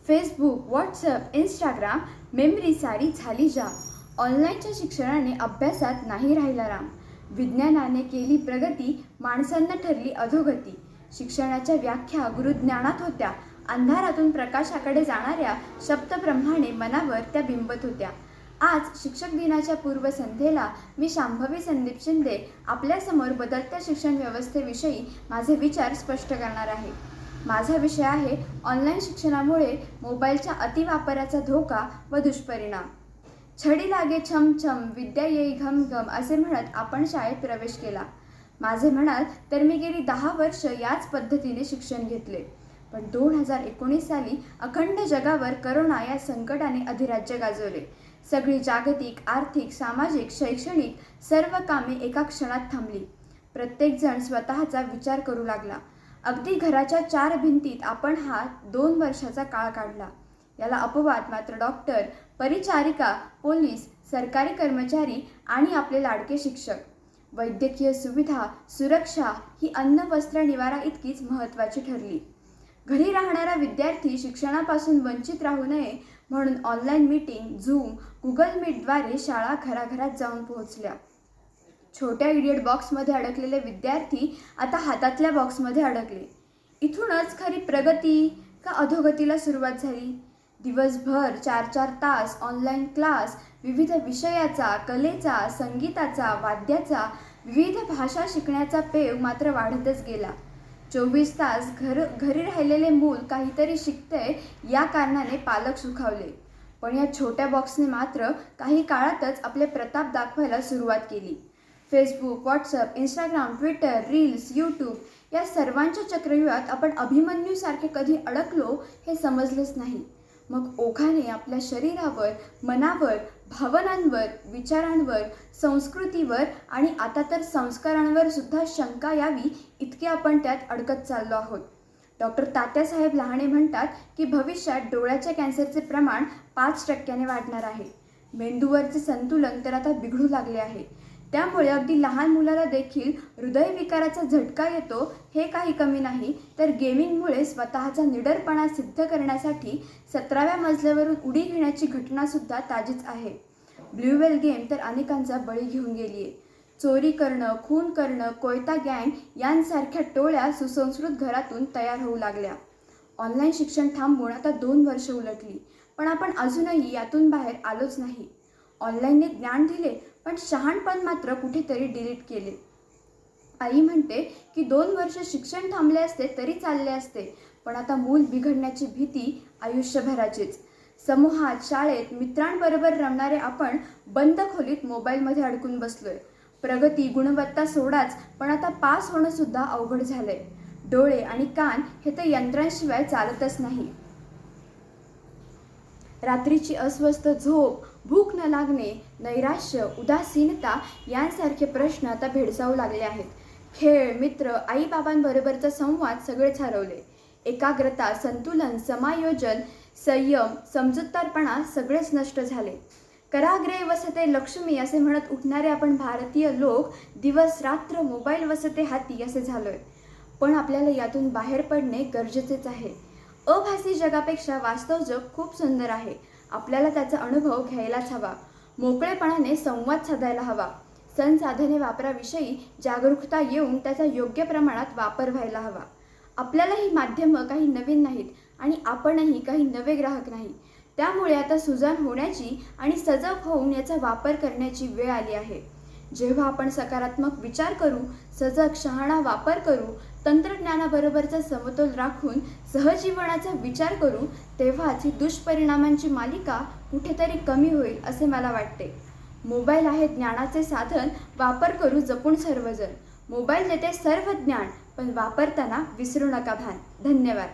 Facebook, WhatsApp, Instagram memory सारी झाली जाम. ऑनलाईनच्या शिक्षणाने अभ्यासात नाही राहिला राम. विज्ञानाने केली प्रगती, माणसांना ठरली अधोगती. शिक्षणाच्या व्याख्या गुरुज्ञानात होत्या, अंधारातून प्रकाशाकडे जाणाऱ्या शब्दब्रह्माने मनावर त्या बिंबत होत्या. आज शिक्षक दिनाच्या पूर्वसंध्येला मी शांभवी संदीप शिंदे आपल्यासमोर बदलत्या शिक्षण व्यवस्थेविषयी माझे विचार स्पष्ट करणार आहे. माझा विषय आहे ऑनलाईन शिक्षणामुळे मोबाईलच्या अतिवापराचा धोका व दुष्परिणाम. छडी लागे छम छम, विद्या येई घम घम असे म्हणत आपण शाळेत प्रवेश केला. माझे म्हणाल तर मी गेली 10 वर्ष याच पद्धतीने शिक्षण घेतले. पण 2019 साली अखंड जगावर करोना या संकटाने अधिराज्य गाजवले. सगळी जागतिक, आर्थिक, सामाजिक, शैक्षणिक सर्व कामे एका क्षणात थांबली. प्रत्येकजण स्वतःचा विचार करू लागला. अगदी घराच्या 4 भिंतीत आपण हा 2 वर्षाचा काळ काढला. याला अपवाद मात्र डॉक्टर, परिचारिका, पोलीस, सरकारी कर्मचारी आणि आपले लाडके शिक्षक. वैद्यकीय सुविधा, सुरक्षा ही अन्न, वस्त्र, निवारा इतकीच महत्त्वाची ठरली. घरी राहणारा विद्यार्थी शिक्षणापासून वंचित राहू नये म्हणून ऑनलाईन मीटिंग, झूम, गुगल मीटद्वारे शाळा घराघरात जाऊन पोहोचल्या. छोट्या इडियट बॉक्समध्ये अडकलेले विद्यार्थी आता हातातल्या बॉक्समध्ये अडकले. इथूनच खरी प्रगती का अधोगतीला सुरुवात झाली. दिवसभर 4-4 तास ऑनलाईन क्लास, विविध विषयाचा, कलेचा, संगीताचा, वाद्याचा, विविध भाषा शिकण्याचा पेव मात्र वाढतच गेला. 24 तास घरी राहिलेले मूल काहीतरी शिकतंय या कारणाने पालक सुखावले. पण या छोट्या बॉक्सने मात्र काही काळातच आपले प्रताप दाखवायला सुरुवात केली. Facebook, WhatsApp, Instagram, Twitter, reels, YouTube या सर्वांच्या चक्रव्यूहात आपण अभिमन्यूसारखे कधी अडकलो हे समजलेच नाही. मग ओघाने आपल्या शरीरावर, मनावर, भावनांवर, विचारांवर, संस्कृतीवर आणि आता तर संस्कारांवर सुद्धा शंका यावी इतके आपण त्यात अडकत चाललो आहोत. डॉक्टर तात्यासाहेब लहाने म्हणतात की भविष्यात डोळ्याच्या कॅन्सरचे प्रमाण 5% वाढणार आहे. मेंदूवरचे संतुलन तर आता बिघडू लागले आहे. त्यामुळे अगदी लहान मुलाला देखील हृदयविकाराचा झटका येतो हे काही कमी नाही, तर गेमिंगमुळे स्वतःचा निडरपणा सिद्ध करण्यासाठी 17व्या मजल्यावरून उडी घेण्याची घटनासुद्धा ताजीच आहे. ब्ल्यू व्हेल गेम तर अनेकांचा बळी घेऊन गेली आहे. चोरी करणं, खून करणं, कोयता गँग यांसारख्या टोळ्या सुसंस्कृत घरातून तयार होऊ लागल्या. ऑनलाईन शिक्षण थांबून आता 2 वर्ष उलटली, पण आपण अजूनही यातून बाहेर आलोच नाही. ऑनलाईनने ज्ञान दिले, पण शहाणपण मात्र कुठेतरी डिलीट केले. आई म्हणते की 2 वर्ष शिक्षण थांबले असते तरी चालले असते, पण आता मूल बिघडण्याची भीती आयुष्यभराचीच. समूहात, शाळेत, मित्रांबरोबर रमणारे आपण बंद खोलीत मोबाईलमध्ये अडकून बसलोय. प्रगती, गुणवत्ता सोडाच, पण आता पास होणं सुद्धा अवघड झालंय. डोळे आणि कान हे तर यंत्रांशिवाय चालतच नाही. रात्रीची अस्वस्थ झोप, भूक न लागणे, नैराश्य, उदासीनता यांसारखे प्रश्न आता भेडसावू लागले आहेत. खेळ, मित्र, आईबाबांबरोबरचा संवाद सगळेच हरवले. एकाग्रता, संतुलन, समायोजन, संयम, समजूतदारपणा सगळेच नष्ट झाले. कराग्रे वसते लक्ष्मी असे म्हणत उठणारे आपण भारतीय लोक दिवस रात्र मोबाईल वसते हाती असे झालोय. पण आपल्याला यातून बाहेर पडणे गरजेचेच आहे. अभासी जगापेक्षा वास्तव जग खूप सुंदर आहे. आपल्याला त्याचा अनुभव घ्यायलाच हवा. मोकळेपणाने संवाद साधायला हवा. संसाधने वापराविषयी जागरूकता येऊन त्याचा योग्य प्रमाणात वापर व्हायला हवा. आपल्याला ही माध्यमं काही नवीन नाहीत आणि आपणही काही नवे ग्राहक नाही. त्यामुळे आता सुजाण होण्याची आणि सजग होऊन याचा वापर करण्याची वेळ आली आहे. जेव्हा आपण सकारात्मक विचार करू, सजग शहाणा वापर करू, तंत्रज्ञानाबरोबरचा समतोल राखून सहजीवनाचा विचार करू, तेव्हाच ही दुष्परिणामांची मालिका कुठेतरी कमी होईल असे मला वाटते. मोबाईल आहे ज्ञानाचे साधन, वापर करू जपून सर्वजण. मोबाईल देते सर्व ज्ञान, पण वापरताना विसरू नका भान. धन्यवाद.